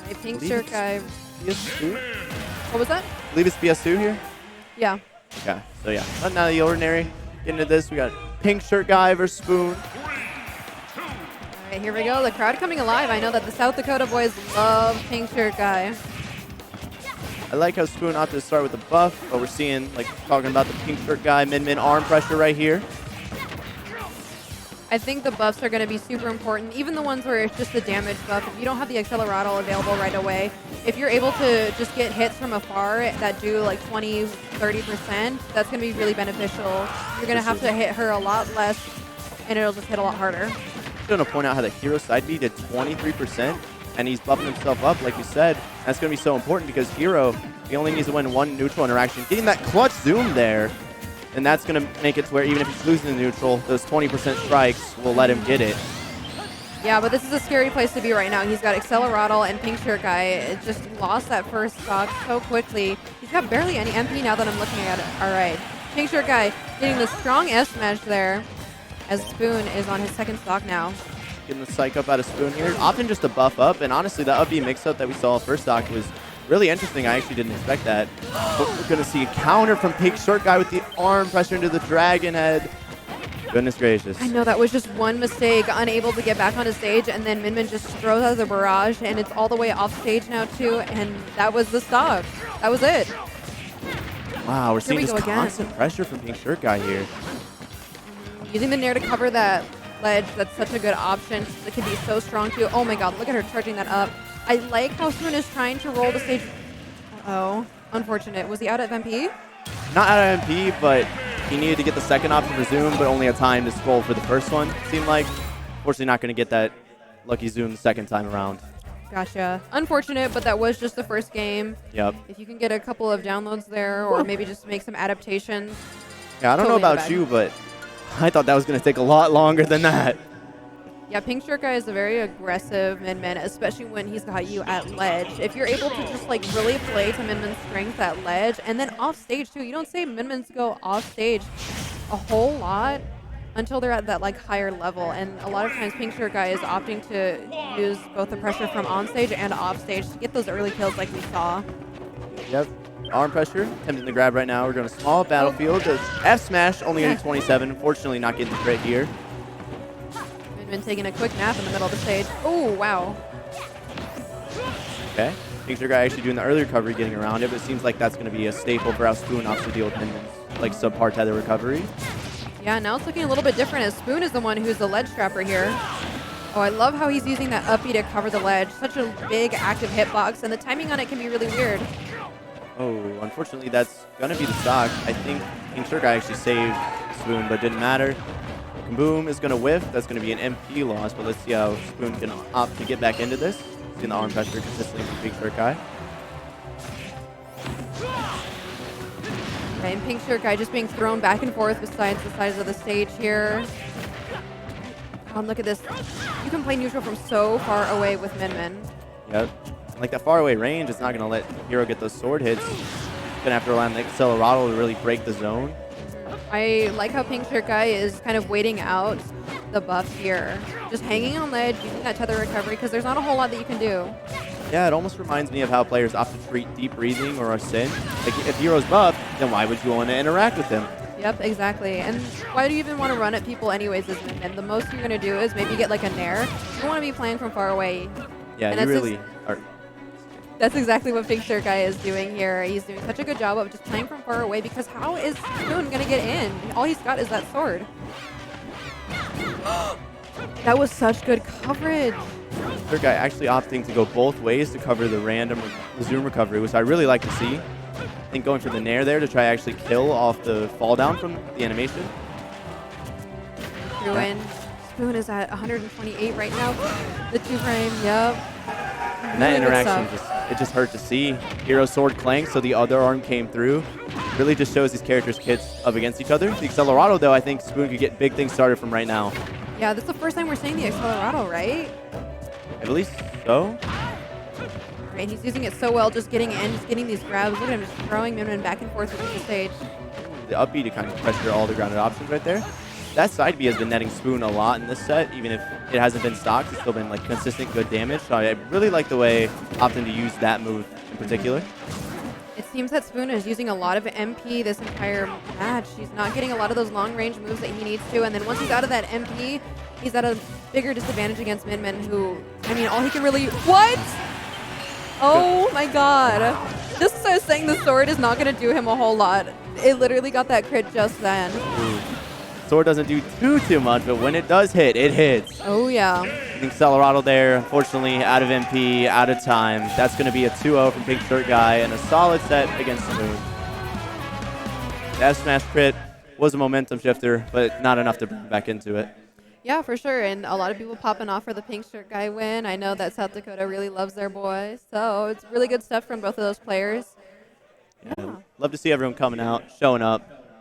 Right, PinkShirtGuy. PS2? What was that? I believe it's PS2 here. Yeah. Okay, so yeah, nothing out of the ordinary. Getting into this, we got PinkShirtGuy versus Spoon. All right, here we go. The crowd coming alive. I know that the South Dakota boys love PinkShirtGuy. I like how Spoon opted to start with the buff, but we're seeing, like, talking about the PinkShirtGuy min arm pressure right here. I think the buffs are going to be super important, even the ones where it's just the damage buff. If you don't have the Accelerado available right away, if you're able to just get hits from afar that do like 20, 30%, that's going to be really beneficial. You're going to have to hit her a lot less, and it'll just hit a lot harder. I'm going to point out how the hero side B did 23%, and he's buffing himself up, like you said. That's going to be so important because Hero, he only needs to win one neutral interaction. Getting that clutch zoom there, and that's going to make it to where even if he's losing the neutral, those 20% strikes will let him get it. Yeah, but this is a scary place to be right now. He's got Accelerado and PinkShirtGuy. It just lost that first stock so quickly. He's got barely any MP now that I'm looking at it. All right, PinkShirtGuy getting the strong S smash there as Spoon is on his second stock now. Getting the psych up out of Spoon here. Often just a buff up, and honestly, the up B mix-up that we saw first stock was really interesting. I actually didn't expect that. But we're going to see a counter from PinkShirtGuy with the arm pressure into the Dragon Head. Goodness gracious. I know that was just one mistake, unable to get back onto stage, and then Min just throws out the barrage, and it's all the way off stage now too, and that was the stock. That was it. Wow, we're seeing this constant pressure from PinkShirtGuy here. Using the Nair to cover that ledge, that's such a good option. It can be so strong too. Oh my god, look at her charging that up. I like how Spoon is trying to roll the stage. Uh-oh, unfortunate. Was he out of MP? Not out of MP, but he needed to get the second option for Zoom, but only had time to scroll for the first one, seemed like. Unfortunately, not going to get that lucky Zoom the second time around. Gotcha. Unfortunate, but that was just the first game. Yep. If you can get a couple of downloads there, or maybe just make some adaptations. Yeah, I don't know about you, but I thought that was going to take a lot longer than that. Yeah, PinkShirtGuy is a very aggressive Min, especially when he's got you at ledge. If you're able to just like really play to Min's strength at ledge, and then off stage too. You don't say Min's go off stage a whole lot until they're at that like higher level. And a lot of times PinkShirtGuy is opting to use both the pressure from on stage and off stage to get those early kills like we saw. Yep. Arm pressure, attempting to grab right now. We're going to small battlefield. The F smash only getting 27. Unfortunately, not getting the crit here. Min taking a quick nap in the middle of the stage. Oh, wow. Okay. PinkShirtGuy actually doing the early recovery, getting around it, but it seems like that's going to be a staple for how Spoon opts to deal with Min's like subpar tether recovery. Yeah, now it's looking a little bit different as Spoon is the one who's the ledge trapper here. Oh, I love how he's using that up B to cover the ledge. Such a big active hitbox, and the timing on it can be really weird. Oh, unfortunately, that's going to be the stock. I think PinkShirtGuy actually saved Spoon, but didn't matter. Boom is going to whiff. That's going to be an MP loss, but let's see how Spoon can opt to get back into this. Seeing the arm pressure consistently from PinkShirtGuy. Okay, and PinkShirtGuy just being thrown back and forth besides the sides of the stage here. Oh, and look at this. You can play neutral from so far away with Min. Yep. Like that far away range, it's not going to let Hero get those sword hits. Going to have to rely on the Accelerado to really break the zone. I like how PinkShirtGuy is kind of waiting out the buff here. Just hanging on ledge, using that tether recovery, because there's not a whole lot that you can do. Yeah, it almost reminds me of how players opt to treat deep breathing or a sin. Like, if Hero's buffed, then why would you want to interact with him? Yep, exactly. And why do you even want to run at people anyways as Min? The most you're going to do is maybe get like a Nair. You don't want to be playing from far away. Yeah, and you really are. That's exactly what PinkShirtGuy is doing here. He's doing such a good job of just playing from far away, because how is Spoon going to get in? All he's got is that sword. That was such good coverage. PinkShirtGuy actually opting to go both ways to cover the random zoom recovery, which I really like to see. I think going for the Nair there to try actually kill off the fall down from the animation. Threw in. Spoon is at 128 right now. The 2-frame, yep. And that interaction, it just hurt to see. Hero sword clank, so the other arm came through. Really just shows these characters' kits up against each other. The Accelerado, though, I think Spoon could get big things started from right now. Yeah, this is the first time we're seeing the Accelerado, right? At least so. Right, he's using it so well, just getting in, just getting these grabs. Look at him just throwing Min back and forth within the stage. The up B to kind of pressure all the grounded options right there. that side B has been netting Spoon a lot in this set, even if it hasn't been stocked. It's still been like consistent good damage. So I really like the way opting to use that move in particular. It seems that Spoon is using a lot of MP this entire match. He's not getting a lot of those long-range moves that he needs to, and then once he's out of that MP, he's at a bigger disadvantage against Min who, I mean, all he can really... What? Oh my god. Just as I was saying, the sword is not going to do him a whole lot. It literally got that crit just then. Ooh. Sword doesn't do too much, but when it does hit, it hits. Oh, yeah. I think Colorado there, unfortunately, out of MP, out of time. That's going to be a 2-0 from PinkShirtGuy and a solid set against Spoon. The F-Smash crit was a momentum shifter, but not enough to bring back into it. Yeah, for sure. And a lot of people popping off for the PinkShirtGuy win. I know that South Dakota really loves their boy. So it's really good stuff from both of those players. Yeah. Love to see everyone coming out, showing up.